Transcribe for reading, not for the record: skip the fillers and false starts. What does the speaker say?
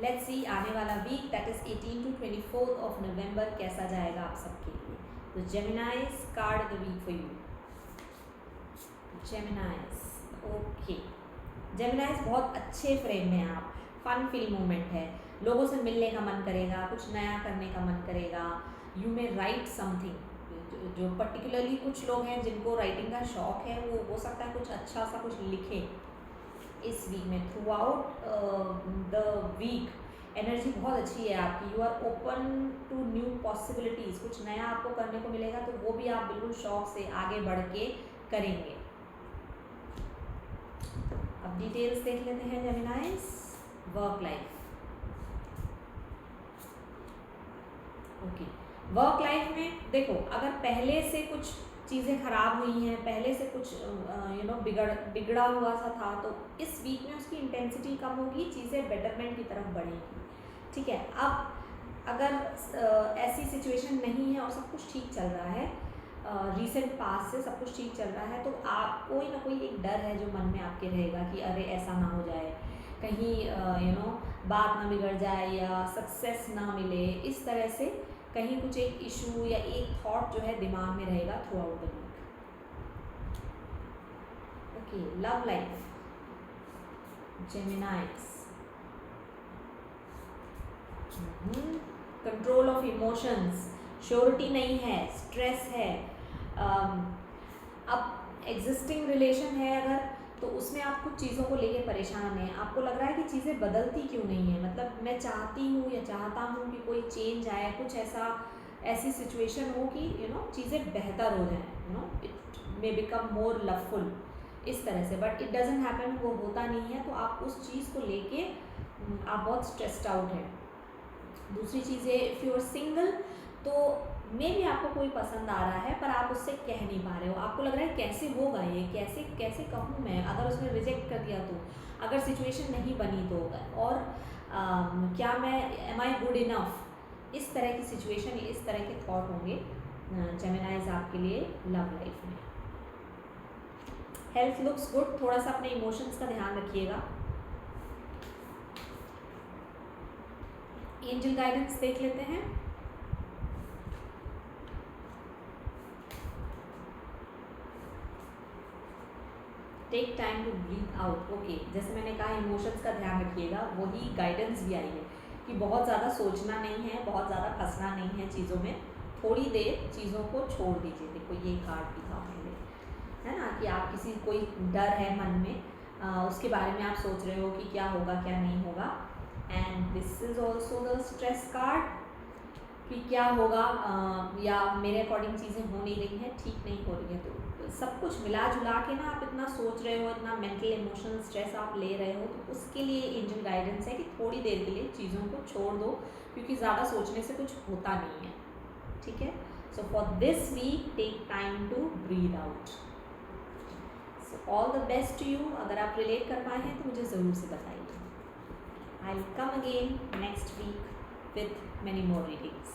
Let's see आने वाला week that is 18 to 24 of November कैसा जाएगा आप सबके लिए। तो Geminis card the week for you. Geminis, okay, Geminis बहुत अच्छे फ्रेम में हैं आप। फन फील मोमेंट है, लोगों से मिलने का मन करेगा, कुछ नया करने का मन करेगा। यू मे राइट समथिंग, जो पर्टिकुलरली कुछ लोग हैं जिनको राइटिंग का शौक है वो हो सकता है कुछ अच्छा सा कुछ लिखे इस वीक में। Throughout the week energy बहुत अच्छी है आपकी। You are open to new possibilities, कुछ नया आपको करने को मिलेगा तो वो भी आप बिल्कुल शौक से आगे बढ़ के करेंगे। अब डिटेल्स देख लेते हैं जेमिनाइज। Work life, okay, work life में देखो अगर पहले से कुछ चीज़ें खराब हुई हैं, पहले से कुछ बिगड़ा हुआ सा था, तो इस वीक में उसकी इंटेंसिटी कम होगी, चीज़ें बेटरमेंट की तरफ बढ़ेंगी। ठीक है, अब अगर ऐसी सिचुएशन नहीं है और सब कुछ ठीक चल रहा है, रीसेंट पास से सब कुछ ठीक चल रहा है, तो आप कोई ना कोई एक डर है जो मन में आपके रहेगा कि अरे ऐसा ना हो जाए, कहीं बात ना बिगड़ जाए या सक्सेस ना मिले, इस तरह से कहीं कुछ एक इशू या एक थॉट जो है दिमाग में रहेगा throughout the week. Okay, love life, Geminis, control of emotions, surety नहीं है, स्ट्रेस है। अब एग्जिस्टिंग रिलेशन है अगर, तो उसमें आप कुछ चीज़ों को लेके परेशान हैं, आपको लग रहा है कि चीज़ें बदलती क्यों नहीं है, मतलब मैं चाहती हूँ या चाहता हूँ कि कोई चेंज आए, कुछ ऐसी सिचुएशन हो कि चीज़ें बेहतर हो जाएं, it may become more loveful, इस तरह से, बट इट डजंट हैपन, वो होता नहीं है, तो आप उस चीज़ को लेके आप बहुत स्ट्रेस्ड आउट हैं। दूसरी चीज़ है, इफ़ यू आर सिंगल तो मे भी आपको कोई पसंद आ रहा है पर आप उससे कह नहीं पा रहे हो, आपको लग रहा है कैसे होगा ये, कैसे कैसे कहूँ मैं, अगर उसने रिजेक्ट कर दिया तो, अगर सिचुएशन नहीं बनी तो, और क्या मैं, एम आई गुड इनफ, इस तरह की सिचुएशन, इस तरह के थॉट होंगे जेमिनाइज आपके लिए लव लाइफ में। हेल्थ लुक्स गुड, थोड़ा सा अपने इमोशंस का ध्यान रखिएगा। एंजल गाइडेंस देख लेते हैं। Take time to breathe out, okay, जैसे मैंने कहा इमोशंस का ध्यान रखिएगा, वही गाइडेंस भी आई है कि बहुत ज़्यादा सोचना नहीं है, बहुत ज़्यादा फंसना नहीं है चीज़ों में, थोड़ी देर चीज़ों को छोड़ दीजिए। देखो ये कार्ड भी था पहले, है ना, कि आप किसी कोई डर है मन में, उसके बारे में आप सोच रहे हो कि क्या होगा क्या नहीं होगा, and this is also the stress card कि क्या होगा, या मेरे अकॉर्डिंग चीज़ें हो नहीं रही हैं, ठीक नहीं हो रही हैं, तो सब कुछ मिला जुला के ना आप इतना सोच रहे हो, इतना मेंटल इमोशनल स्ट्रेस आप ले रहे हो, तो उसके लिए एंजल गाइडेंस है कि थोड़ी देर के लिए चीज़ों को छोड़ दो, क्योंकि ज़्यादा सोचने से कुछ होता नहीं है। ठीक है, so for this week take time to breathe out. So all the best to you. अगर आप रिलेट कर पाए हैं तो मुझे ज़रूर से बताइए। I will come again next week with many more readings.